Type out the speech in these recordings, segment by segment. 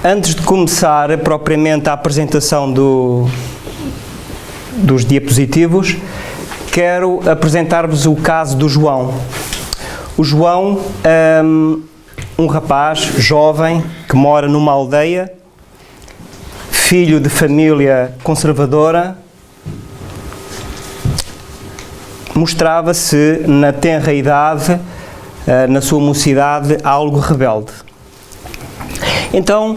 Antes de começar propriamente a apresentação dos diapositivos, quero apresentar-vos o caso do João. O João, um rapaz jovem que mora numa aldeia, filho de família conservadora, mostrava-se na tenra idade, na sua mocidade, algo rebelde. Então,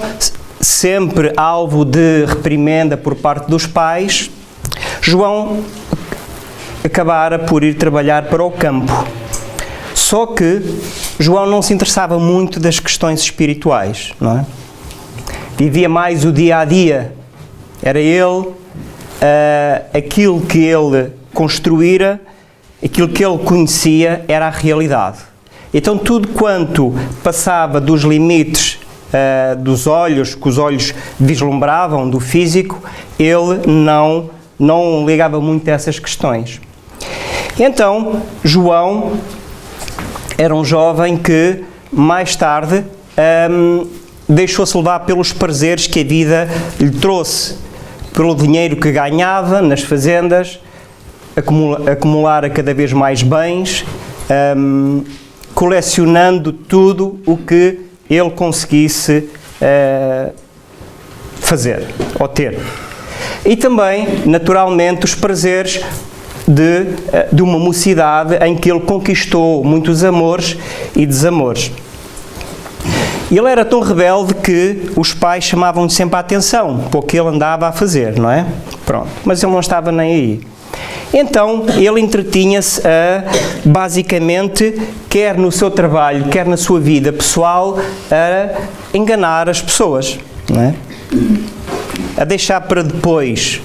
sempre alvo de reprimenda por parte dos pais, João acabara por ir trabalhar para o campo. Só que João não se interessava muito das questões espirituais, não é? Vivia mais o dia a dia. Era ele, aquilo que ele construíra, aquilo que ele conhecia era a realidade. Então tudo quanto passava dos limites dos olhos, que os olhos vislumbravam, do físico, ele não ligava muito a essas questões. Então, João era um jovem que, mais tarde, deixou-se levar pelos prazeres que a vida lhe trouxe, pelo dinheiro que ganhava nas fazendas, acumulara cada vez mais bens, colecionando tudo o que ele conseguisse fazer ou ter. E também, naturalmente, os prazeres de uma mocidade em que ele conquistou muitos amores e desamores. Ele era tão rebelde que os pais chamavam-lhe sempre a atenção para o que ele andava a fazer, não é? Pronto, mas ele não estava nem aí. Então, ele entretinha-se basicamente, quer no seu trabalho, quer na sua vida pessoal, a enganar as pessoas, não é? A deixar para depois.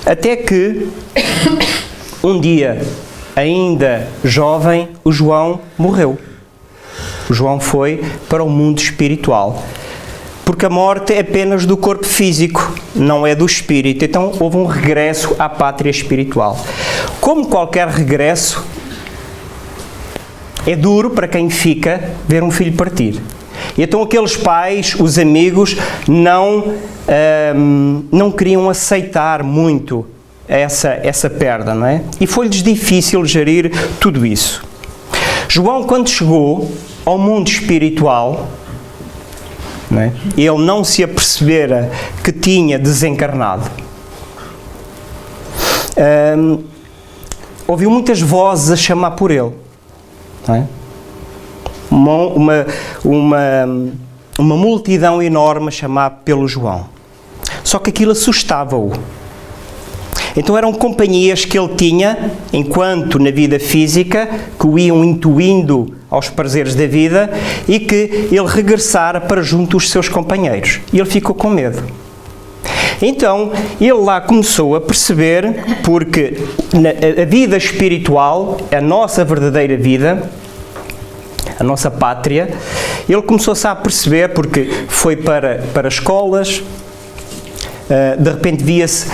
Até que, um dia, ainda jovem, o João morreu. O João foi para o mundo espiritual. Porque a morte é apenas do corpo físico, não é do espírito. Então houve um regresso à pátria espiritual. Como qualquer regresso, é duro para quem fica ver um filho partir. E então aqueles pais, os amigos, não queriam aceitar muito essa perda, não é? E foi-lhes difícil gerir tudo isso. João, quando chegou ao mundo espiritual, não é? Ele não se apercebera que tinha desencarnado. Ouviu muitas vozes a chamar por ele. Não é? Uma multidão enorme a chamar pelo João. Só que aquilo assustava-o. Então eram companhias que ele tinha, enquanto na vida física, que o iam intuindo aos prazeres da vida e que ele regressara para junto dos seus companheiros. E ele ficou com medo. Então, ele lá começou a perceber, porque a vida espiritual, a nossa verdadeira vida, a nossa pátria, ele começou-se a perceber, porque foi para escolas, de repente via-se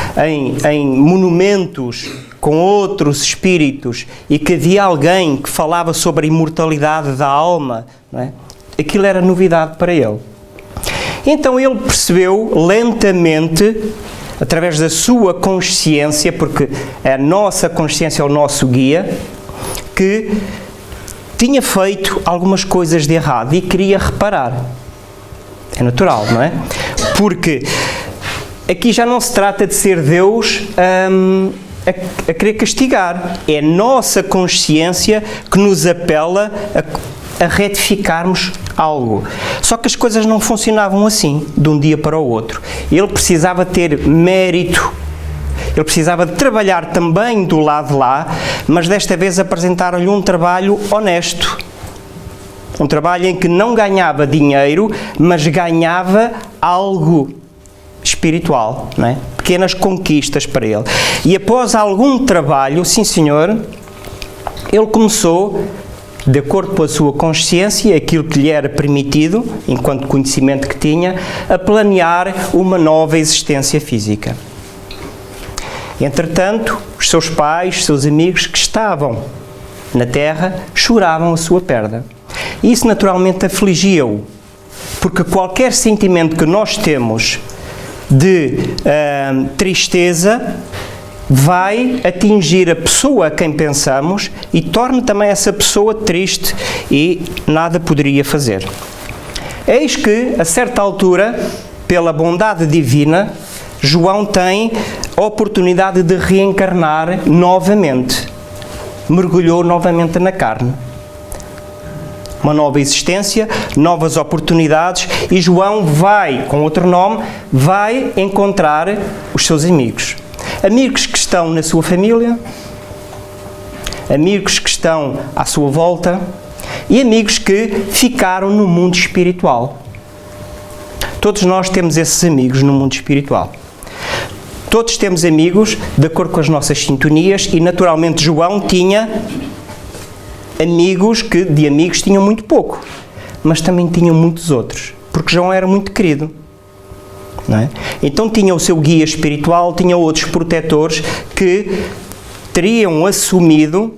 em monumentos com outros espíritos e que havia alguém que falava sobre a imortalidade da alma, não é? Aquilo era novidade para ele. Então ele percebeu lentamente, através da sua consciência, porque a nossa consciência é o nosso guia, que tinha feito algumas coisas de errado e queria reparar. É natural, não é? Porque aqui já não se trata de ser Deus a querer castigar. É a nossa consciência que nos apela a retificarmos algo. Só que as coisas não funcionavam assim, de um dia para o outro. Ele precisava ter mérito, ele precisava de trabalhar também do lado de lá, mas desta vez apresentaram-lhe um trabalho honesto. Um trabalho em que não ganhava dinheiro, mas ganhava algo espiritual, não é? Pequenas conquistas para ele. E após algum trabalho, sim senhor, ele começou, de acordo com a sua consciência, aquilo que lhe era permitido, enquanto conhecimento que tinha, a planear uma nova existência física. Entretanto, os seus pais, seus amigos que estavam na Terra, choravam a sua perda. Isso naturalmente afligia-o, Porque qualquer sentimento que nós temos de tristeza vai atingir a pessoa a quem pensamos e torna também essa pessoa triste e nada poderia fazer. Eis que, a certa altura, pela bondade divina, João tem a oportunidade de reencarnar novamente. Mergulhou novamente na carne. Uma nova existência, novas oportunidades, e João vai, com outro nome, vai encontrar os seus amigos. Amigos que estão na sua família, amigos que estão à sua volta e amigos que ficaram no mundo espiritual. Todos nós temos esses amigos no mundo espiritual. Todos temos amigos de acordo com as nossas sintonias e, naturalmente, João tinha amigos que de amigos tinham muito pouco, mas também tinham muitos outros, porque João era muito querido. Não é? Então tinha o seu guia espiritual, tinha outros protetores que teriam assumido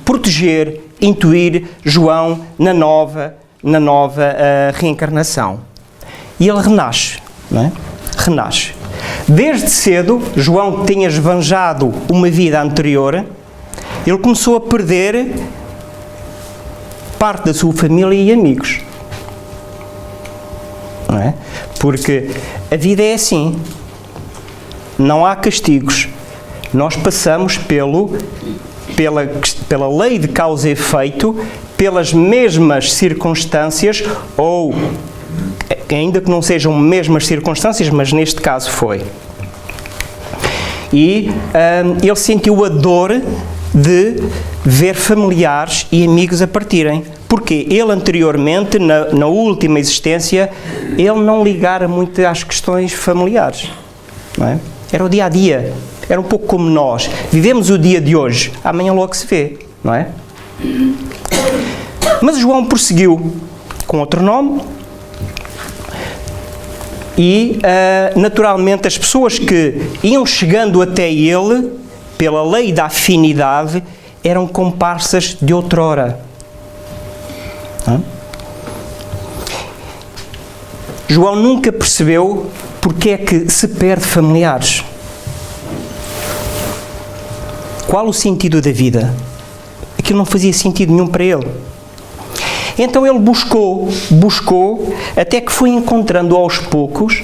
proteger, intuir João na nova reencarnação. E ele renasce, não é? Renasce. Desde cedo, João tinha esbanjado uma vida anterior, ele começou a perder parte da sua família e amigos. Não é? Porque a vida é assim. Não há castigos. Nós passamos pela lei de causa e efeito, pelas mesmas circunstâncias, ou ainda que não sejam mesmas circunstâncias, mas neste caso foi. E ele sentiu a dor de ver familiares e amigos a partirem. Porque ele anteriormente, na última existência, ele não ligara muito às questões familiares. Não é? Era o dia-a-dia. Era um pouco como nós. Vivemos o dia de hoje, amanhã logo se vê. Não é? Mas João prosseguiu com outro nome e, naturalmente, as pessoas que iam chegando até ele, pela lei da afinidade, eram comparsas de outrora. João nunca percebeu porque é que se perde familiares. Qual o sentido da vida? Aquilo não fazia sentido nenhum para ele. Então ele buscou, até que foi encontrando aos poucos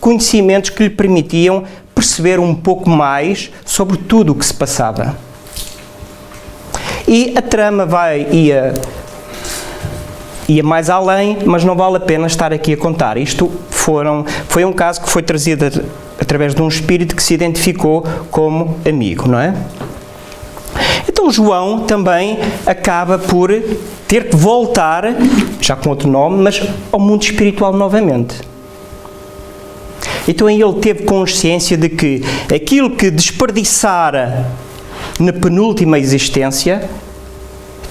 conhecimentos que lhe permitiam perceber um pouco mais sobre tudo o que se passava. E a trama ia mais além, mas não vale a pena estar aqui a contar. Isto foi um caso que foi trazido através de um espírito que se identificou como amigo, não é? Então João também acaba por ter que voltar, já com outro nome, mas ao mundo espiritual novamente. Então aí ele teve consciência de que aquilo que desperdiçara na penúltima existência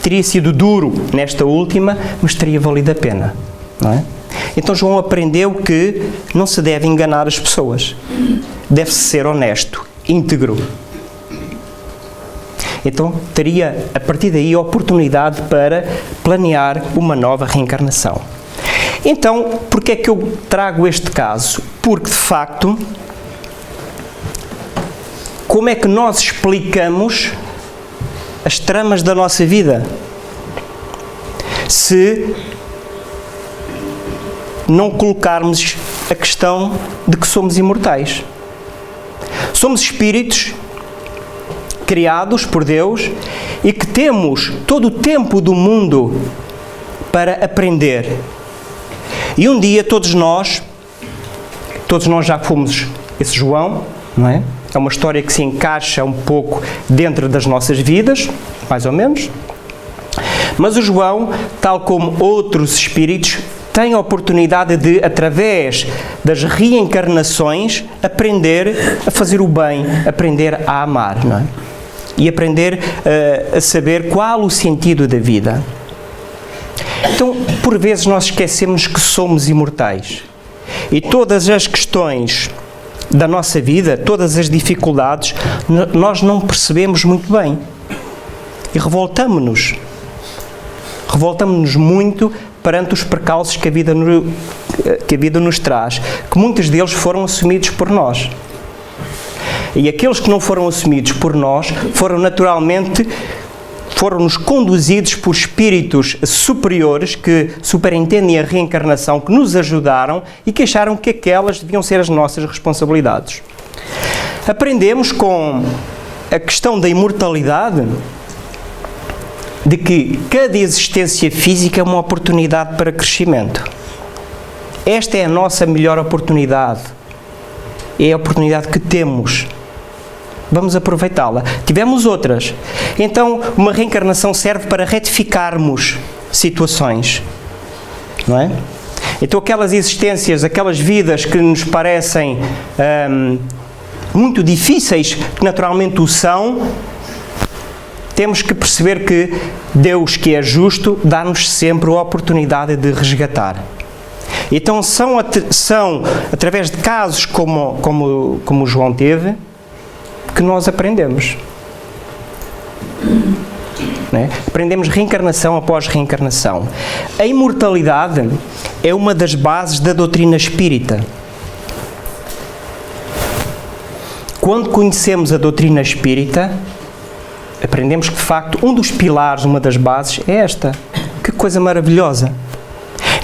teria sido duro nesta última, mas teria valido a pena, não é? Então João aprendeu que não se deve enganar as pessoas, deve-se ser honesto, íntegro. Então teria a partir daí a oportunidade para planear uma nova reencarnação. Então, porque é que eu trago este caso? Porque de facto, como é que nós explicamos as tramas da nossa vida se não colocarmos a questão de que somos imortais? Somos espíritos criados por Deus e que temos todo o tempo do mundo para aprender. E um dia todos nós já fomos esse João, não é? É uma história que se encaixa um pouco dentro das nossas vidas, mais ou menos. Mas o João, tal como outros espíritos, tem a oportunidade de, através das reencarnações, aprender a fazer o bem, aprender a amar, não é? E aprender a saber qual o sentido da vida. Então, por vezes nós esquecemos que somos imortais. E todas as questões da nossa vida, todas as dificuldades, nós não percebemos muito bem. E revoltamo-nos. Revoltamos-nos muito perante os percalços que a vida nos traz, que muitos deles foram assumidos por nós. E aqueles que não foram assumidos por nós foram-nos conduzidos por espíritos superiores que superentendem a reencarnação, que nos ajudaram e que acharam que aquelas deviam ser as nossas responsabilidades. Aprendemos com a questão da imortalidade de que cada existência física é uma oportunidade para crescimento. Esta é a nossa melhor oportunidade. É a oportunidade que temos. Vamos aproveitá-la. Tivemos outras. Então, uma reencarnação serve para retificarmos situações. Não é? Então, aquelas existências, aquelas vidas que nos parecem muito difíceis, que naturalmente o são, temos que perceber que Deus, que é justo, dá-nos sempre a oportunidade de resgatar. Então, são através de casos como o João teve, que nós aprendemos. Não é? Aprendemos reencarnação após reencarnação. A imortalidade é uma das bases da doutrina espírita. Quando conhecemos a doutrina espírita, aprendemos que, de facto, um dos pilares, uma das bases, é esta. Que coisa maravilhosa!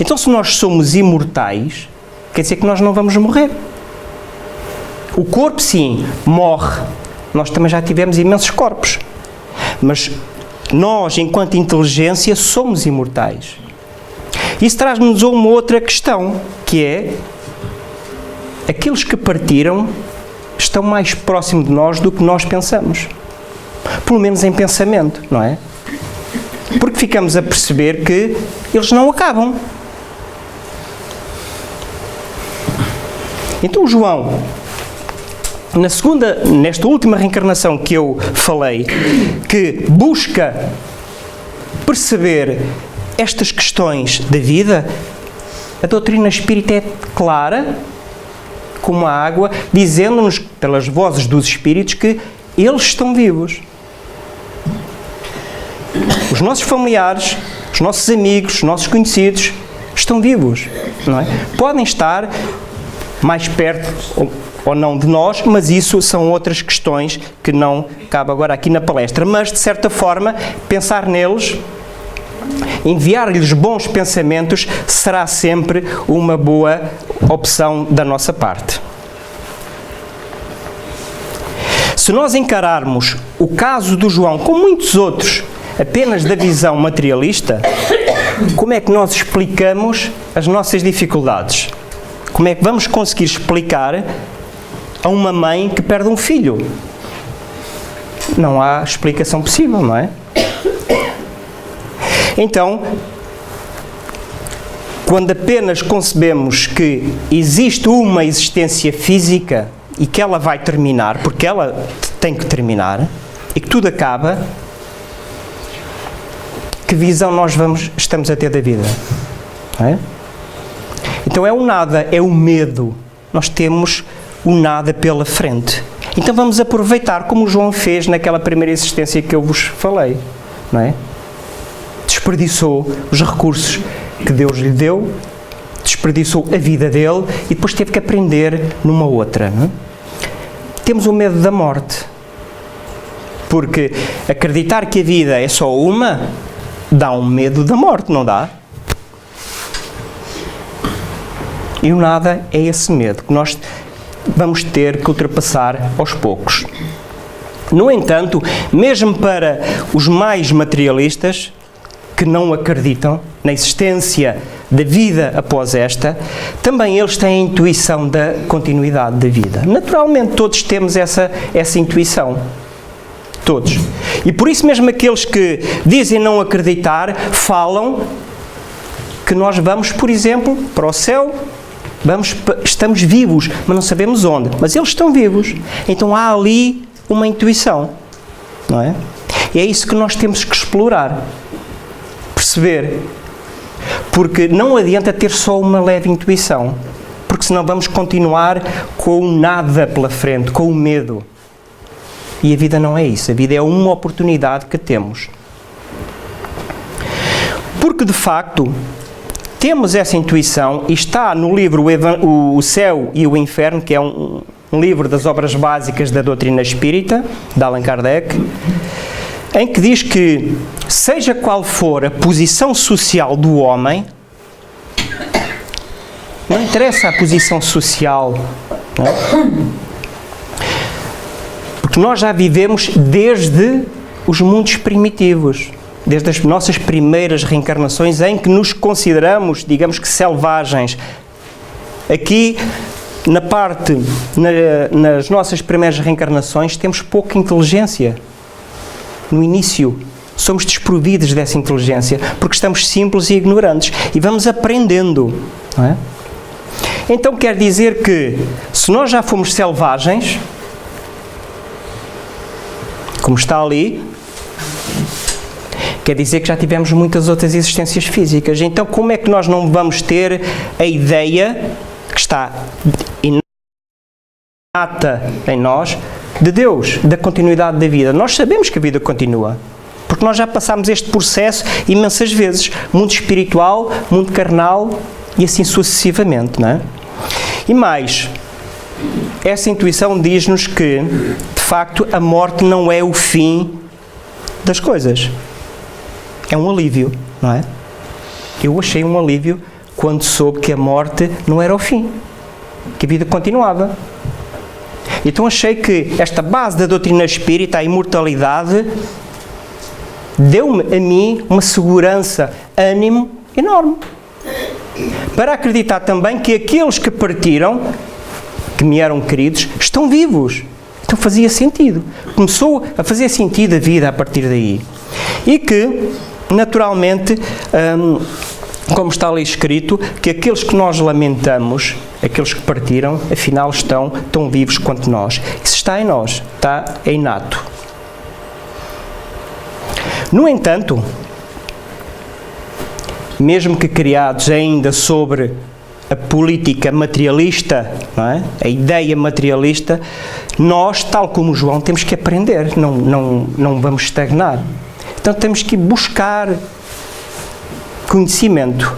Então, se nós somos imortais, quer dizer que nós não vamos morrer. O corpo, sim, morre. Nós também já tivemos imensos corpos. Mas nós, enquanto inteligência, somos imortais. Isso traz-nos a uma outra questão, que é: aqueles que partiram estão mais próximos de nós do que nós pensamos. Pelo menos em pensamento, não é? Porque ficamos a perceber que eles não acabam. Então o João, nesta última reencarnação que eu falei, que busca perceber estas questões da vida, a doutrina espírita é clara como a água, dizendo-nos pelas vozes dos espíritos que eles estão vivos. Os nossos familiares, os nossos amigos, os nossos conhecidos estão vivos, não é? Podem estar mais perto ou não de nós, mas isso são outras questões que não cabe agora aqui na palestra. Mas, de certa forma, pensar neles, enviar-lhes bons pensamentos, será sempre uma boa opção da nossa parte. Se nós encararmos o caso do João, como muitos outros, apenas da visão materialista, como é que nós explicamos as nossas dificuldades? Como é que vamos conseguir explicar a uma mãe que perde um filho? Não há explicação possível, não é? Então, quando apenas concebemos que existe uma existência física e que ela vai terminar, porque ela tem que terminar, e que tudo acaba, que visão nós estamos a ter da vida? Não é? Então é o nada, é o medo. Nós temos o nada pela frente. Então vamos aproveitar, como o João fez naquela primeira existência que eu vos falei, não é? Desperdiçou os recursos que Deus lhe deu, desperdiçou a vida dele e depois teve que aprender numa outra, não é? Temos o medo da morte, porque acreditar que a vida é só uma dá um medo da morte, não dá? E o nada é esse medo que nós vamos ter que ultrapassar aos poucos. No entanto, mesmo para os mais materialistas, que não acreditam na existência da vida após esta, também eles têm a intuição da continuidade da vida. Naturalmente, todos temos essa intuição. Todos. E por isso mesmo aqueles que dizem não acreditar, falam que nós vamos, por exemplo, para o céu, estamos vivos, mas não sabemos onde. Mas eles estão vivos. Então há ali uma intuição, não é? E é isso que nós temos que explorar, perceber. Porque não adianta ter só uma leve intuição, porque senão vamos continuar com o nada pela frente, com o medo. E a vida não é isso. A vida é uma oportunidade que temos. Porque, de facto, temos essa intuição e está no livro O Céu e o Inferno, que é um livro das obras básicas da doutrina espírita, de Allan Kardec, em que diz que, seja qual for a posição social do homem, não interessa a posição social, não é? Porque nós já vivemos desde os mundos primitivos, desde as nossas primeiras reencarnações, em que nos consideramos, digamos que, selvagens. Aqui, nas nossas primeiras reencarnações, temos pouca inteligência. No início, somos desprovidos dessa inteligência, porque estamos simples e ignorantes. E vamos aprendendo, não é? Então quer dizer que, se nós já fomos selvagens, como está ali, quer dizer que já tivemos muitas outras existências físicas. Então como é que nós não vamos ter a ideia que está inata em nós de Deus, da continuidade da vida? Nós sabemos que a vida continua, porque nós já passámos este processo imensas vezes, mundo espiritual, mundo carnal e assim sucessivamente, não é? E mais, essa intuição diz-nos que, de facto, a morte não é o fim das coisas. É um alívio, não é? Eu achei um alívio quando soube que a morte não era o fim, que a vida continuava. Então achei que esta base da doutrina espírita, a imortalidade, deu-me a mim uma segurança, ânimo enorme. Para acreditar também que aqueles que partiram, que me eram queridos, estão vivos. Então fazia sentido. Começou a fazer sentido a vida a partir daí. E que, naturalmente, como está ali escrito, que aqueles que nós lamentamos, aqueles que partiram, afinal estão tão vivos quanto nós. Isso está em nós, é inato. No entanto, mesmo que criados ainda sobre a política materialista, não é? A ideia materialista, nós, tal como João, temos que aprender, não vamos estagnar. Então temos que buscar conhecimento,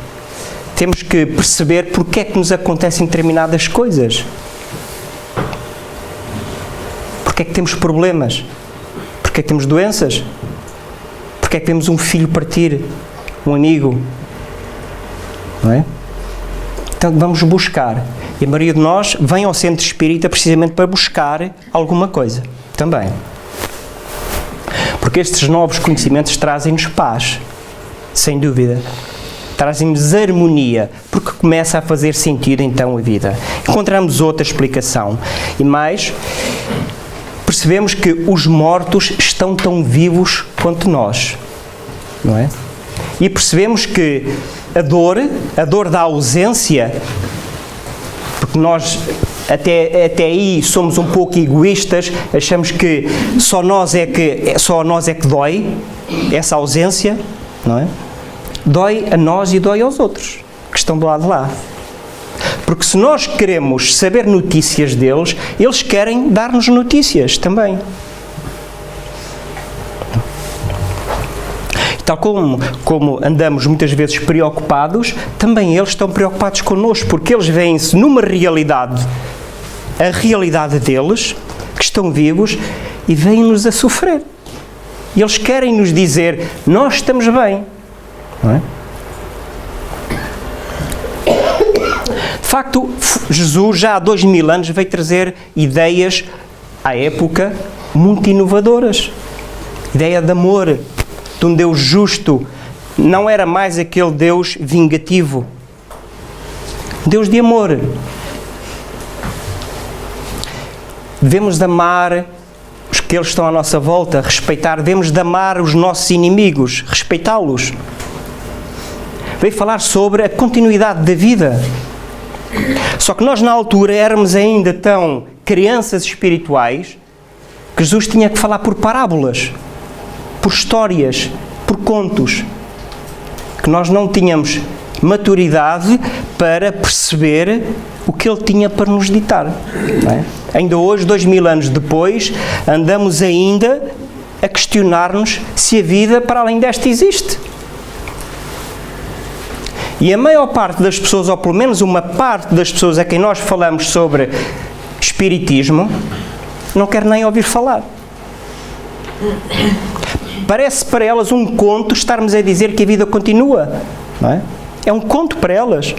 temos que perceber porque é que nos acontecem determinadas coisas, porque é que temos problemas, porque é que temos doenças, porque é que temos um filho partir, um amigo, não é? Então vamos buscar. E a maioria de nós vem ao centro espírita precisamente para buscar alguma coisa também. Porque estes novos conhecimentos trazem-nos paz, sem dúvida. Trazem-nos harmonia, porque começa a fazer sentido então a vida. Encontramos outra explicação. E mais, percebemos que os mortos estão tão vivos quanto nós, não é? E percebemos que a dor da ausência, porque nós até aí somos um pouco egoístas, achamos que só a nós é que dói essa ausência, não é? Dói a nós e dói aos outros que estão do lado de lá. Porque se nós queremos saber notícias deles, eles querem dar-nos notícias também. Tal como andamos muitas vezes preocupados, também eles estão preocupados connosco, porque eles veem-se numa realidade, a realidade deles, que estão vivos, e veem-nos a sofrer. E eles querem nos dizer, nós estamos bem. Não é? De facto, Jesus já há 2000 anos veio trazer ideias, à época, muito inovadoras. Ideia de amor, de um Deus justo, não era mais aquele Deus vingativo. Deus de amor. Devemos de amar os que eles estão à nossa volta, respeitar, devemos de amar os nossos inimigos, respeitá-los. Veio falar sobre a continuidade da vida. Só que nós na altura éramos ainda tão crianças espirituais que Jesus tinha que falar por parábolas, por histórias, por contos, que nós não tínhamos maturidade para perceber o que ele tinha para nos ditar. Não é? Ainda hoje, 2000 anos depois, andamos ainda a questionar-nos se a vida para além desta existe. E a maior parte das pessoas, ou pelo menos uma parte das pessoas a quem nós falamos sobre espiritismo, não quer nem ouvir falar. Parece para elas um conto estarmos a dizer que a vida continua, não é? É um conto para elas.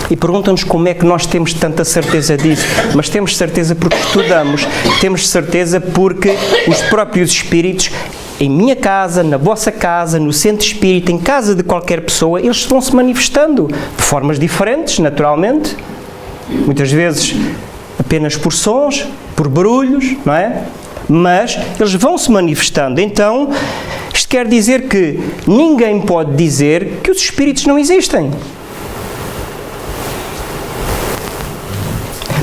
E perguntam-nos como é que nós temos tanta certeza disso. Mas temos certeza porque estudamos, temos certeza porque os próprios espíritos, em minha casa, na vossa casa, no centro espírita, em casa de qualquer pessoa, eles vão se manifestando de formas diferentes, naturalmente. Muitas vezes apenas por sons, por barulhos, não é? Mas eles vão se manifestando. Então, isto quer dizer que ninguém pode dizer que os espíritos não existem.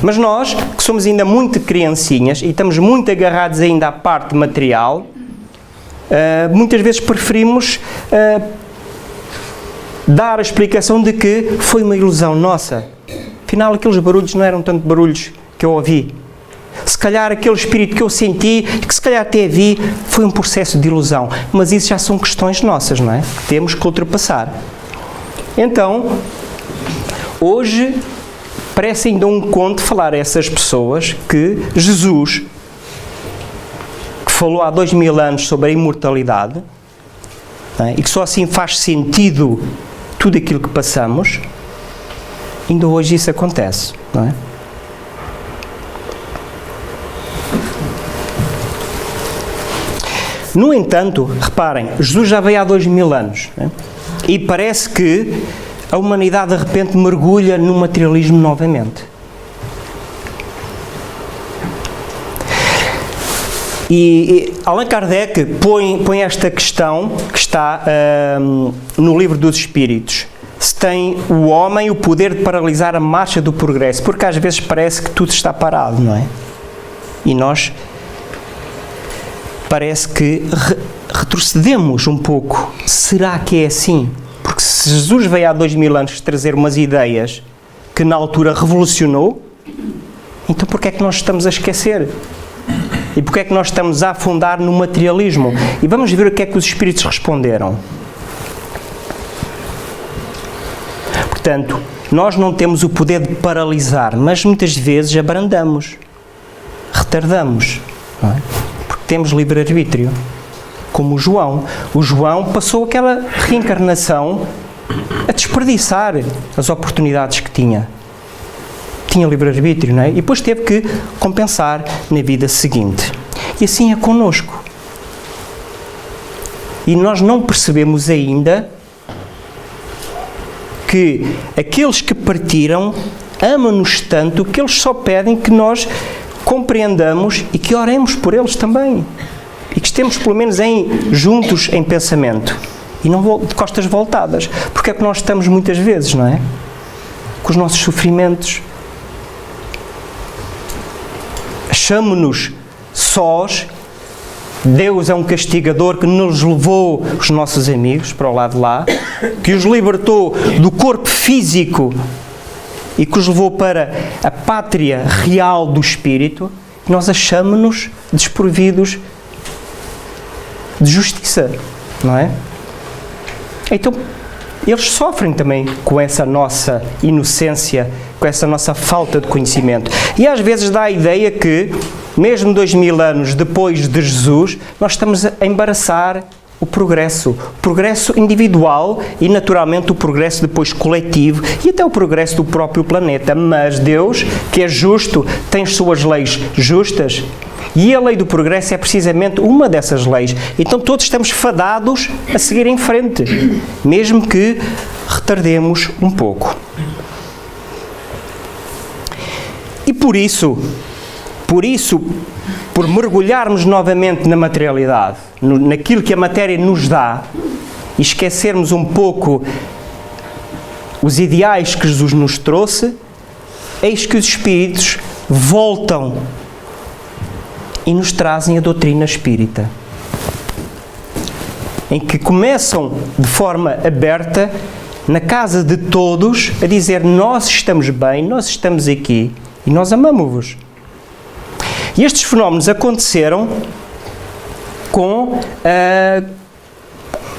Mas nós, que somos ainda muito criancinhas e estamos muito agarrados ainda à parte material, muitas vezes preferimos dar a explicação de que foi uma ilusão nossa. Afinal, aqueles barulhos não eram tanto barulhos que eu ouvi. Se calhar aquele espírito que eu senti, que se calhar até vi, foi um processo de ilusão. Mas isso já são questões nossas, não é? Temos que ultrapassar. Então, hoje, parece ainda um conto falar a essas pessoas que Jesus, que falou há 2000 anos sobre a imortalidade, não é? E que só assim faz sentido tudo aquilo que passamos, ainda hoje isso acontece, não é? No entanto, reparem, Jesus já veio há 2000 anos, não é? E parece que a humanidade de repente mergulha no materialismo novamente. E Allan Kardec põe esta questão que está no Livro dos Espíritos. Se tem o homem o poder de paralisar a marcha do progresso, porque às vezes parece que tudo está parado, não é? E nós parece que retrocedemos um pouco. Será que é assim? Porque se Jesus veio há 2000 anos trazer umas ideias que na altura revolucionou, então porquê é que nós estamos a esquecer? E porquê é que nós estamos a afundar no materialismo? E vamos ver o que é que os espíritos responderam. Portanto, nós não temos o poder de paralisar, mas muitas vezes abrandamos, retardamos, não é? Porque temos livre-arbítrio. Como o João. O João passou aquela reencarnação a desperdiçar as oportunidades que tinha. Tinha livre-arbítrio, não é? E depois teve que compensar na vida seguinte. E assim é connosco. E nós não percebemos ainda que aqueles que partiram amam-nos tanto que eles só pedem que nós compreendamos e que oremos por eles também. E que estemos pelo menos juntos em pensamento. E não de costas voltadas. Porque é que nós estamos muitas vezes, não é? Com os nossos sofrimentos. Achamo-nos sós. Deus é um castigador que nos levou os nossos amigos para o lado de lá, que os libertou do corpo físico e que os levou para a pátria real do espírito. Nós achamo-nos desprovidos de justiça, não é? Então, eles sofrem também com essa nossa inocência, com essa nossa falta de conhecimento. E às vezes dá a ideia que, mesmo 2000 anos depois de Jesus, nós estamos a embaraçar o progresso individual e, naturalmente, o progresso depois coletivo e até o progresso do próprio planeta. Mas Deus, que é justo, tem as suas leis justas e a lei do progresso é precisamente uma dessas leis. Então todos estamos fadados a seguir em frente, mesmo que retardemos um pouco. E por mergulharmos novamente na materialidade, naquilo que a matéria nos dá, e esquecermos um pouco os ideais que Jesus nos trouxe, eis que os espíritos voltam e nos trazem a doutrina espírita, em que começam de forma aberta, na casa de todos, a dizer: nós estamos bem, nós estamos aqui e nós amamos-vos. E estes fenómenos aconteceram com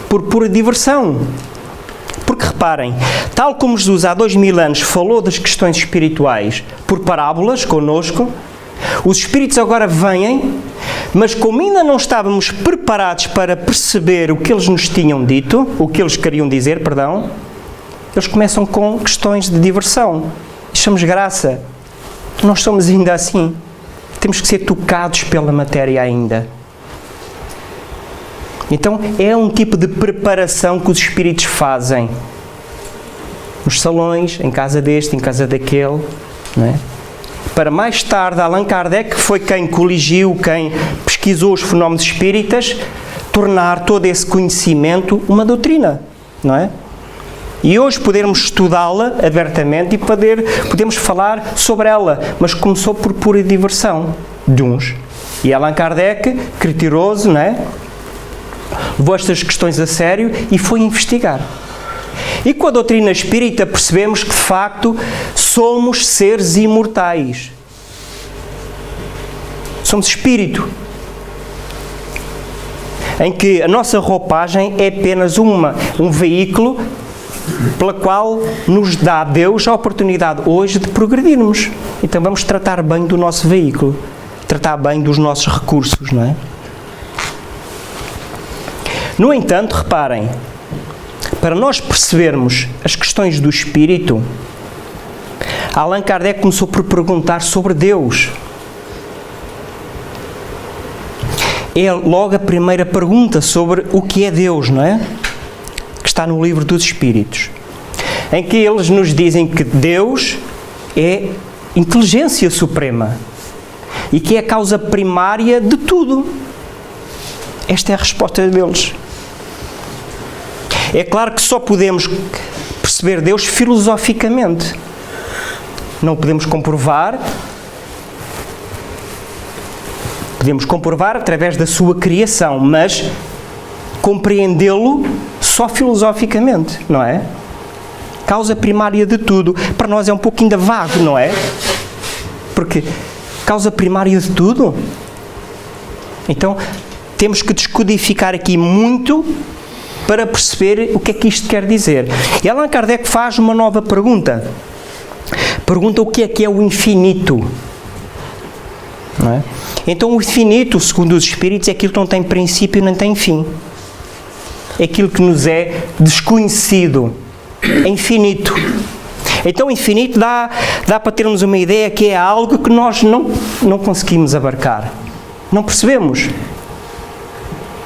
por pura diversão. Porque reparem, tal como Jesus há 2000 anos falou das questões espirituais por parábolas connosco, os Espíritos agora vêm, mas como ainda não estávamos preparados para perceber o que eles nos tinham dito, o que eles queriam dizer, perdão, eles começam com questões de diversão. Achamos graça. Nós somos ainda assim. Temos que ser tocados pela matéria ainda. Então, é um tipo de preparação que os Espíritos fazem. Nos salões, em casa deste, em casa daquele, não é? Para mais tarde, Allan Kardec, que foi quem coligiu, quem pesquisou os fenómenos espíritas, tornar todo esse conhecimento uma doutrina, não é? E hoje podermos estudá-la abertamente e podemos falar sobre ela, mas começou por pura diversão de uns. E Allan Kardec, criterioso, não é? Levou estas questões a sério e foi investigar. E com a doutrina espírita percebemos que, de facto, somos seres imortais. Somos espírito. Em que a nossa roupagem é apenas um veículo pela qual nos dá Deus a oportunidade hoje de progredirmos. Então vamos tratar bem do nosso veículo, tratar bem dos nossos recursos, não é? No entanto, reparem, para nós percebermos as questões do espírito, Allan Kardec começou por perguntar sobre Deus. É logo a primeira pergunta sobre o que é Deus, não é? Que está no Livro dos Espíritos, em que eles nos dizem que Deus é inteligência suprema e que é a causa primária de tudo. Esta é a resposta deles. É claro que só podemos perceber Deus filosoficamente. Não podemos comprovar. Podemos comprovar através da sua criação, mas compreendê-lo só filosoficamente, não é? Causa primária de tudo. Para nós é um pouco ainda vago, não é? Porque causa primária de tudo? Então, temos que descodificar aqui muito para perceber o que é que isto quer dizer. E Allan Kardec faz uma nova pergunta. Pergunta o que é o infinito. Não é? Então o infinito, segundo os Espíritos, é aquilo que não tem princípio nem tem fim. É aquilo que nos é desconhecido. É infinito. Então infinito dá para termos uma ideia que é algo que nós não conseguimos abarcar. Não percebemos.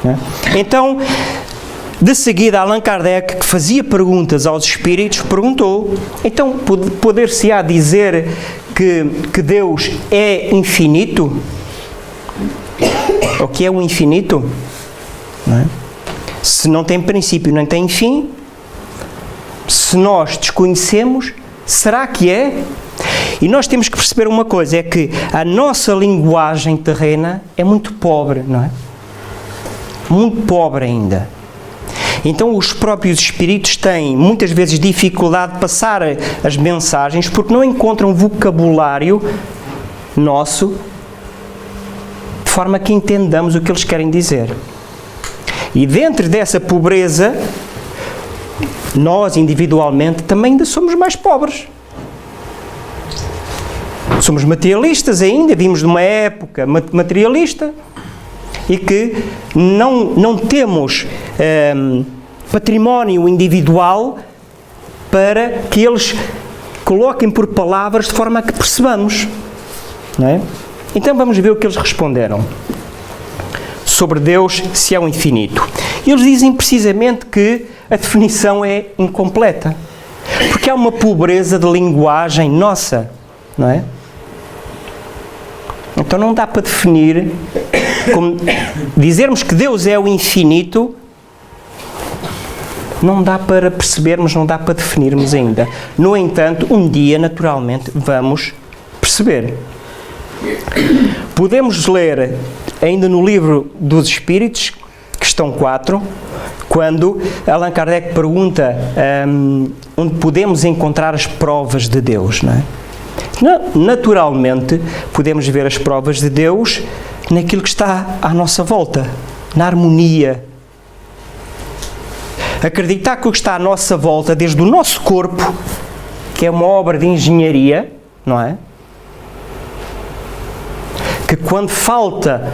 Não é? Então, de seguida, Allan Kardec, que fazia perguntas aos Espíritos, perguntou, então poder-se-á dizer que Deus é infinito? O que é o infinito? Não é? Se não tem princípio nem tem fim, se nós desconhecemos, será que é? E nós temos que perceber uma coisa, é que a nossa linguagem terrena é muito pobre, não é? Muito pobre ainda. Então os próprios Espíritos têm muitas vezes dificuldade de passar as mensagens porque não encontram vocabulário nosso de forma que entendamos o que eles querem dizer. E dentro dessa pobreza, nós individualmente também ainda somos mais pobres. Somos materialistas ainda, vimos de uma época materialista e que não temos património individual para que eles coloquem por palavras de forma a que percebamos. Não é? Então vamos ver o que eles responderam sobre Deus, se é o infinito. Eles dizem precisamente que a definição é incompleta, porque há uma pobreza de linguagem nossa, não é? Então não dá para definir, como dizermos que Deus é o infinito, não dá para percebermos, não dá para definirmos ainda. No entanto, um dia, naturalmente, vamos perceber. Podemos ler ainda no Livro dos Espíritos, questão 4, quando Allan Kardec pergunta onde podemos encontrar as provas de Deus, não é? Naturalmente, podemos ver as provas de Deus naquilo que está à nossa volta, na harmonia. Acreditar que o que está à nossa volta, desde o nosso corpo, que é uma obra de engenharia, não é? Que quando falta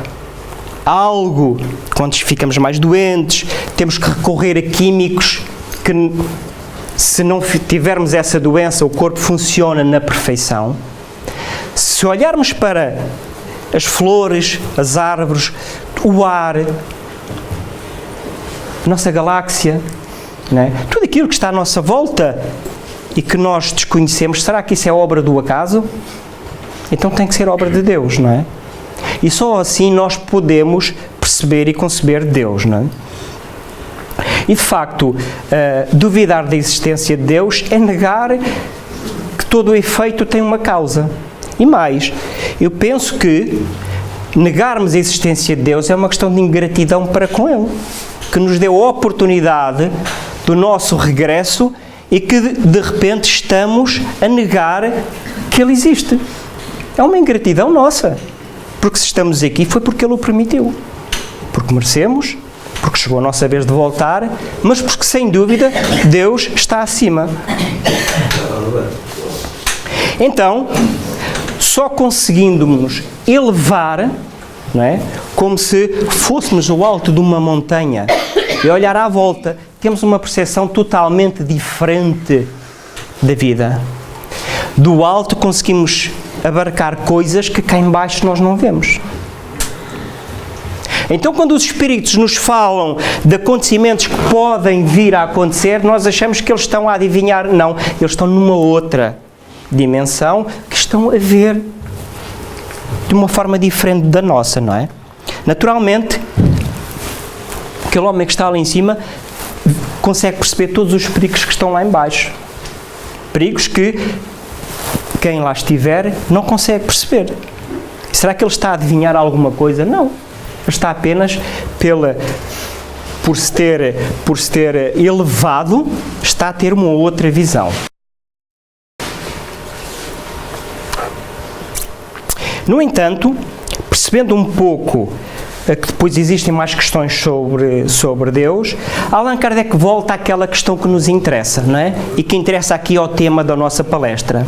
algo, quando ficamos mais doentes, temos que recorrer a químicos que, se não tivermos essa doença, o corpo funciona na perfeição. Se olharmos para as flores, as árvores, o ar, a nossa galáxia, não é? Tudo aquilo que está à nossa volta e que nós desconhecemos, será que isso é obra do acaso? Então tem que ser obra de Deus, não é? E só assim nós podemos perceber e conceber Deus, não é? E de facto, duvidar da existência de Deus é negar que todo o efeito tem uma causa. E mais, eu penso que negarmos a existência de Deus é uma questão de ingratidão para com Ele, que nos deu a oportunidade do nosso regresso e que de repente estamos a negar que Ele existe. É uma ingratidão nossa, porque se estamos aqui foi porque Ele o permitiu, porque merecemos, porque chegou a nossa vez de voltar, mas porque sem dúvida Deus está acima. Então, só conseguindo-nos elevar, não é? Como se fôssemos o alto de uma montanha e olhar à volta, temos uma percepção totalmente diferente da vida. Do alto conseguimos abarcar coisas que cá em baixo nós não vemos. Então, quando os Espíritos nos falam de acontecimentos que podem vir a acontecer, nós achamos que eles estão a adivinhar. Não, eles estão numa outra dimensão que estão a ver de uma forma diferente da nossa, não é? Naturalmente, aquele homem que está lá em cima consegue perceber todos os perigos que estão lá em baixo. Perigos que quem lá estiver não consegue perceber. Será que ele está a adivinhar alguma coisa? Não. Ele está apenas por se ter elevado, está a ter uma outra visão. No entanto, percebendo um pouco que depois existem mais questões sobre Deus, Allan Kardec volta àquela questão que nos interessa, não é? E que interessa aqui ao tema da nossa palestra.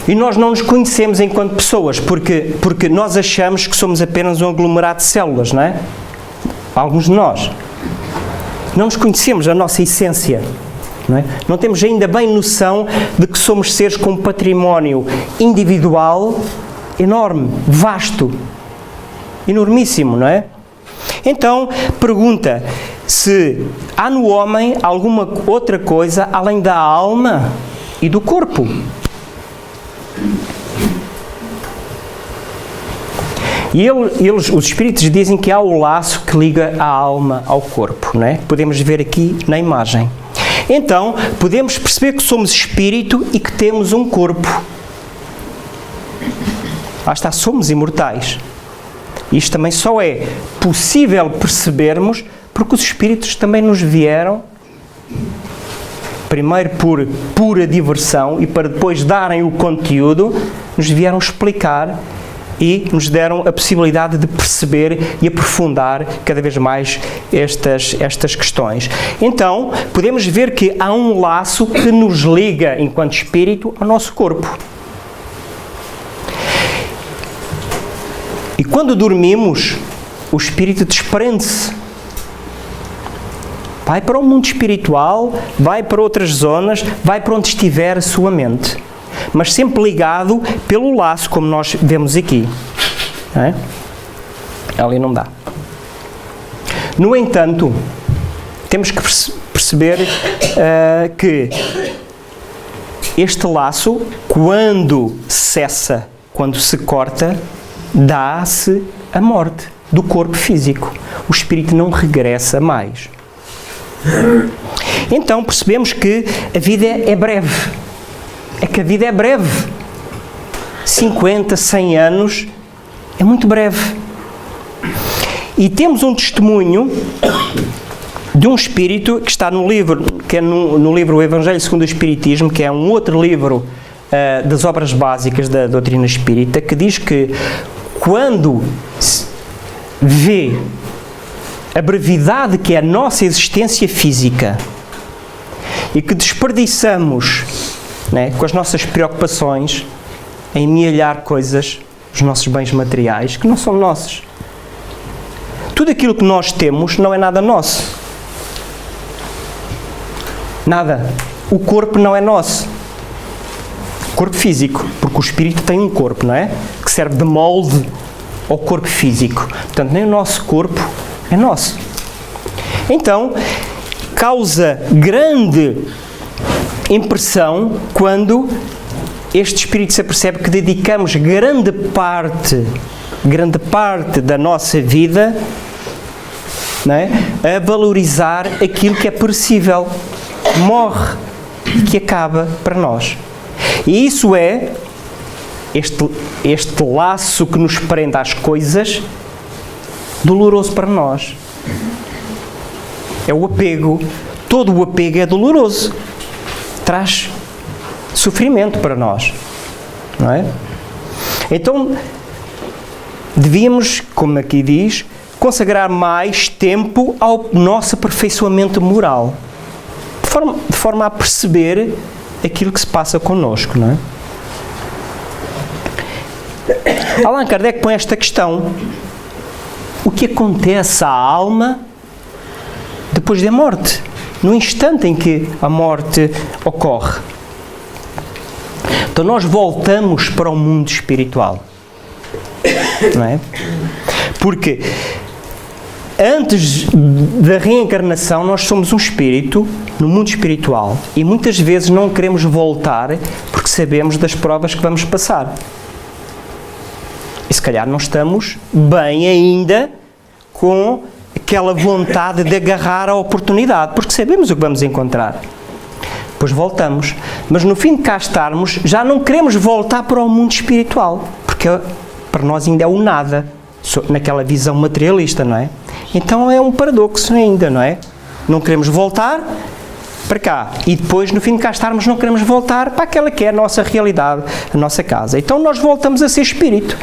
E nós não nos conhecemos enquanto pessoas, porque nós achamos que somos apenas um aglomerado de células, não é? Alguns de nós. Não nos conhecemos, a nossa essência. Não é? Não temos ainda bem noção de que somos seres com um património individual enorme, vasto, enormíssimo, não é? Então, pergunta se há no homem alguma outra coisa além da alma e do corpo. E os Espíritos dizem que há o laço que liga a alma ao corpo, não é? Podemos ver aqui na imagem. Então, podemos perceber que somos espírito e que temos um corpo. Lá está, somos imortais. Isto também só é possível percebermos porque os espíritos também nos vieram, primeiro por pura diversão e para depois darem o conteúdo, nos vieram explicar e nos deram a possibilidade de perceber e aprofundar cada vez mais estas questões. Então, podemos ver que há um laço que nos liga, enquanto espírito, ao nosso corpo. E quando dormimos, o espírito desprende-se. Vai para o mundo espiritual, vai para outras zonas, vai para onde estiver a sua mente. Mas sempre ligado pelo laço, como nós vemos aqui. Não é? Ali não dá. No entanto, temos que perceber que este laço, quando cessa, quando se corta, dá-se a morte do corpo físico. O espírito não regressa mais. Então percebemos que a vida é breve. É que a vida é breve. 50, 100 anos é muito breve. E temos um testemunho de um espírito que está no livro, que é no livro O Evangelho segundo o Espiritismo, que é um outro livro das obras básicas da doutrina espírita, que diz que quando vê a brevidade que é a nossa existência física e que desperdiçamos, né, com as nossas preocupações em amealhar coisas, os nossos bens materiais, que não são nossos. Tudo aquilo que nós temos não é nada nosso. Nada. O corpo não é nosso. Corpo físico, porque o espírito tem um corpo, não é? Que serve de molde ao corpo físico. Portanto, nem o nosso corpo é nosso. Então, causa grande impressão quando este espírito se apercebe que dedicamos grande parte da nossa vida, não é, a valorizar aquilo que é perecível, morre e que acaba para nós. E isso é este laço que nos prende às coisas, doloroso para nós. É o apego. Todo o apego é doloroso. Traz sofrimento para nós. Não é? Então, devíamos, como aqui diz, consagrar mais tempo ao nosso aperfeiçoamento moral. De forma a perceber aquilo que se passa connosco, não é? Allan Kardec põe esta questão: o que acontece à alma depois da morte, no instante em que a morte ocorre? Então nós voltamos para o mundo espiritual, não é? Porque antes da reencarnação nós somos um espírito no mundo espiritual e muitas vezes não queremos voltar porque sabemos das provas que vamos passar. E se calhar não estamos bem ainda com aquela vontade de agarrar a oportunidade, porque sabemos o que vamos encontrar. Depois voltamos. Mas no fim de cá estarmos, já não queremos voltar para o mundo espiritual, porque para nós ainda é o nada, naquela visão materialista, não é? Então é um paradoxo ainda, não é? Não queremos voltar para cá e depois, no fim de cá estarmos, não queremos voltar para aquela que é a nossa realidade, a nossa casa. Então nós voltamos a ser espírito.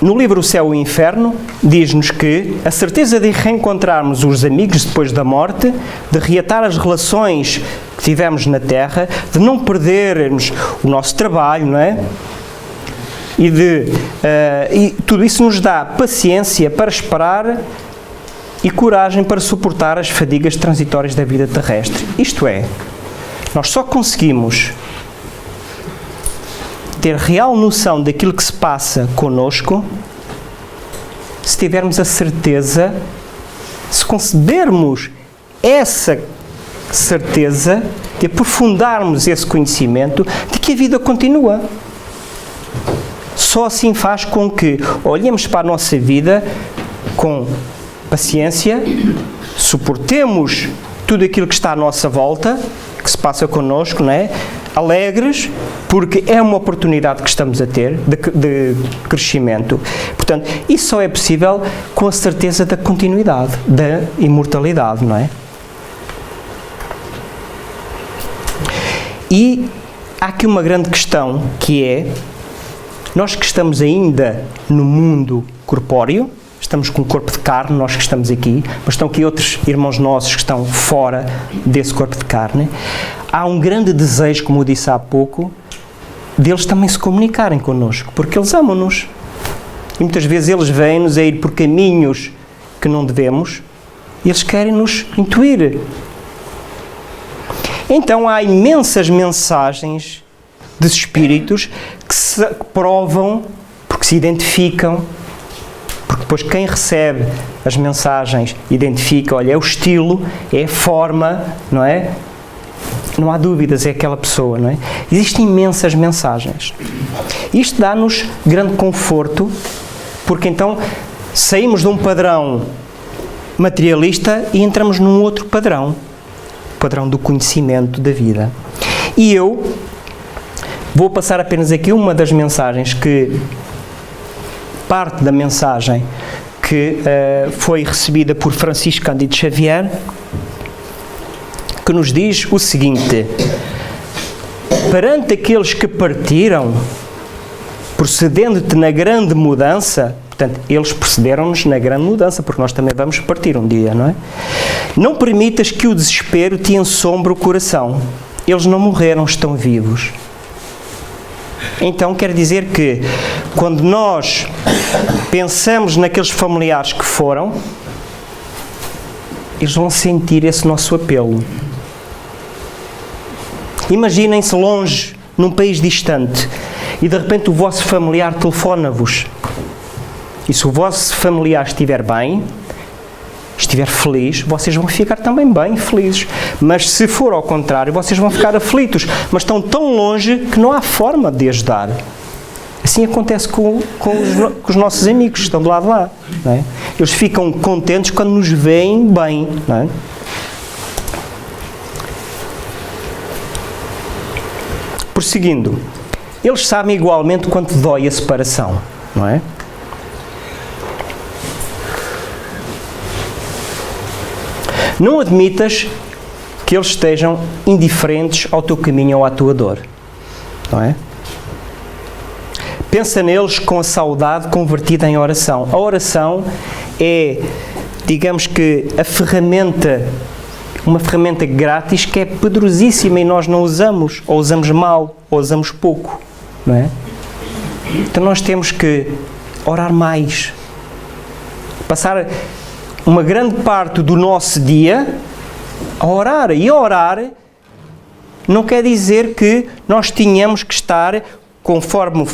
No livro O Céu e o Inferno, diz-nos que a certeza de reencontrarmos os amigos depois da morte, de reatar as relações que tivemos na Terra, de não perdermos o nosso trabalho, não é? E tudo isso nos dá paciência para esperar e coragem para suportar as fadigas transitórias da vida terrestre. Isto é, nós só conseguimos ter real noção daquilo que se passa connosco se tivermos a certeza, se concedermos essa certeza, de aprofundarmos esse conhecimento de que a vida continua. Só assim faz com que olhemos para a nossa vida com paciência, suportemos tudo aquilo que está à nossa volta, que se passa connosco, não é? Alegres, porque é uma oportunidade que estamos a ter de crescimento. Portanto, isso só é possível com a certeza da continuidade, da imortalidade, não é? E há aqui uma grande questão, que é, nós que estamos ainda no mundo corpóreo, estamos com o corpo de carne, nós que estamos aqui, mas estão aqui outros irmãos nossos que estão fora desse corpo de carne, há um grande desejo, como eu disse há pouco, deles também se comunicarem connosco, porque eles amam-nos. E muitas vezes eles vêm-nos a ir por caminhos que não devemos, e eles querem nos intuir. Então há imensas mensagens de espíritos que se provam, porque se identificam, porque depois quem recebe as mensagens identifica, olha, é o estilo, é a forma, não é? Não há dúvidas, é aquela pessoa, não é? Existem imensas mensagens. Isto dá-nos grande conforto, porque então saímos de um padrão materialista e entramos num outro padrão, o padrão do conhecimento da vida. E eu vou passar apenas aqui uma das mensagens que, parte da mensagem que foi recebida por Francisco Cândido Xavier, que nos diz o seguinte: perante aqueles que partiram, procedendo-te na grande mudança, portanto, eles precederam-nos na grande mudança, porque nós também vamos partir um dia, não é? Não permitas que o desespero te ensombre o coração. Eles não morreram, estão vivos. Então, quer dizer que, quando nós pensamos naqueles familiares que foram, eles vão sentir esse nosso apelo. Imaginem-se longe, num país distante, e de repente o vosso familiar telefona-vos. E se o vosso familiar estiver bem, estiver feliz, vocês vão ficar também bem felizes. Mas se for ao contrário, vocês vão ficar aflitos. Mas estão tão longe que não há forma de ajudar. Assim acontece com os nossos amigos que estão do lado de lá. Não é? Eles ficam contentes quando nos veem bem. Não é? Prosseguindo, eles sabem igualmente quanto dói a separação. Não é? Não admitas que eles estejam indiferentes ao teu caminho ou à tua dor. Não é? Pensa neles com a saudade convertida em oração. A oração é, digamos que, uma ferramenta grátis que é poderosíssima e nós não usamos, ou usamos mal, ou usamos pouco. Não é? Então nós temos que orar mais. Passar uma grande parte do nosso dia a orar. E a orar não quer dizer que nós tenhamos que estar, conforme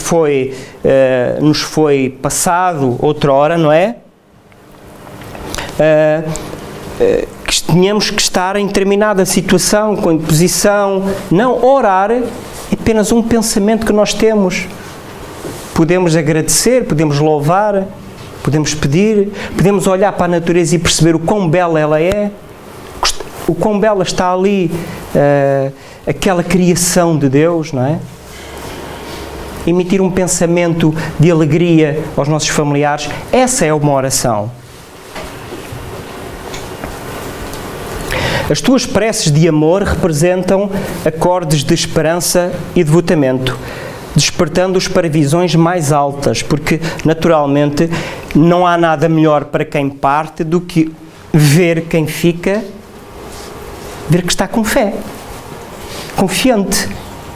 nos foi passado outrora, não é? Que tenhamos que estar em determinada situação, com imposição. Não, orar é apenas um pensamento que nós temos. Podemos agradecer, podemos louvar, podemos pedir, podemos olhar para a natureza e perceber o quão bela ela é, o quão bela está ali, aquela criação de Deus, não é? Emitir um pensamento de alegria aos nossos familiares, essa é uma oração. As tuas preces de amor representam acordes de esperança e devotamento, despertando-os para visões mais altas, porque, naturalmente, não há nada melhor para quem parte do que ver quem fica, ver que está com fé, confiante,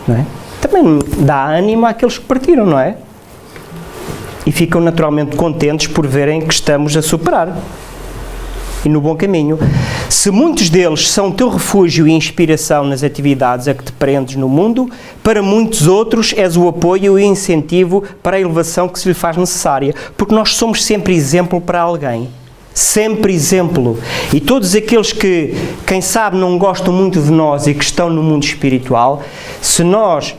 não é? Também dá ânimo àqueles que partiram, não é? E ficam naturalmente contentes por verem que estamos a superar e no bom caminho. Se muitos deles são teu refúgio e inspiração nas atividades a que te prendes no mundo, para muitos outros és o apoio e incentivo para a elevação que se lhe faz necessária, porque nós somos sempre exemplo para alguém. Sempre exemplo. E todos aqueles que, quem sabe, não gostam muito de nós e que estão no mundo espiritual, se nós,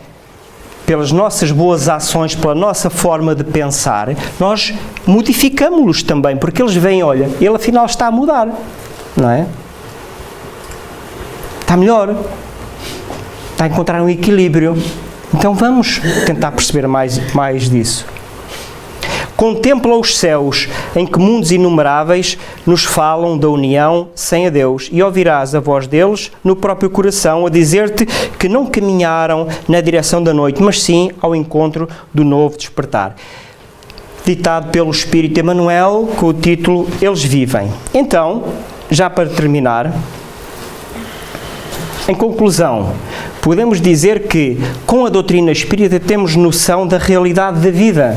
pelas nossas boas ações, pela nossa forma de pensar, nós modificamos-los também, porque eles veem, olha, ele afinal está a mudar, não é? Está melhor, está a encontrar um equilíbrio. Então vamos tentar perceber mais disso. Contempla os céus, em que mundos inumeráveis nos falam da união sem a Deus, e ouvirás a voz deles no próprio coração a dizer-te que não caminharam na direção da noite, mas sim ao encontro do novo despertar. Ditado pelo Espírito Emmanuel, com o título Eles Vivem. Então, já para terminar, em conclusão, podemos dizer que, com a doutrina espírita, temos noção da realidade da vida.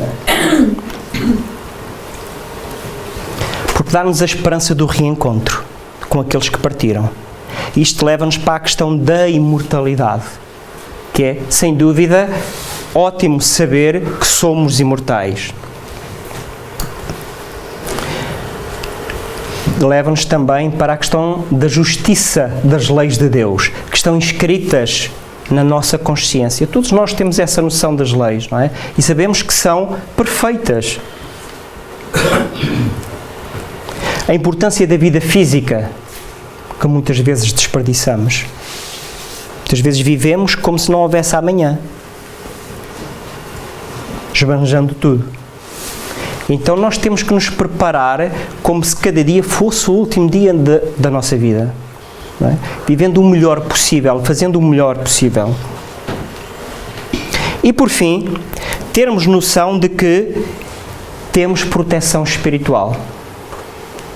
Porque dá-nos a esperança do reencontro com aqueles que partiram. Isto leva-nos para a questão da imortalidade, que é, sem dúvida, ótimo saber que somos imortais. Leva-nos também para a questão da justiça das leis de Deus, que estão inscritas na nossa consciência. Todos nós temos essa noção das leis, não é? E sabemos que são perfeitas. A importância da vida física, que muitas vezes desperdiçamos. Muitas vezes vivemos como se não houvesse amanhã, esbanjando tudo. Então nós temos que nos preparar como se cada dia fosse o último dia da nossa vida, não é? Vivendo o melhor possível, fazendo o melhor possível. E por fim, termos noção de que temos proteção espiritual.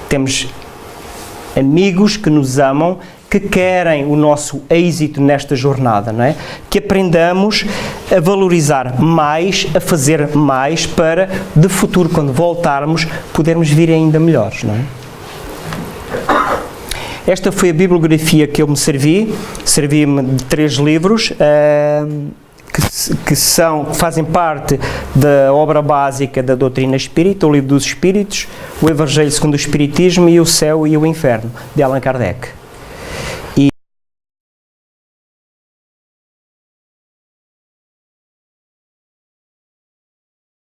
Temos amigos que nos amam, que querem o nosso êxito nesta jornada, não é? Que aprendamos a valorizar mais, a fazer mais para, de futuro, quando voltarmos, podermos vir ainda melhores, não é? Esta foi a bibliografia que eu me servi. Servi-me de 3 livros que fazem parte da obra básica da doutrina espírita: o Livro dos Espíritos, o Evangelho segundo o Espiritismo e o Céu e o Inferno, de Allan Kardec.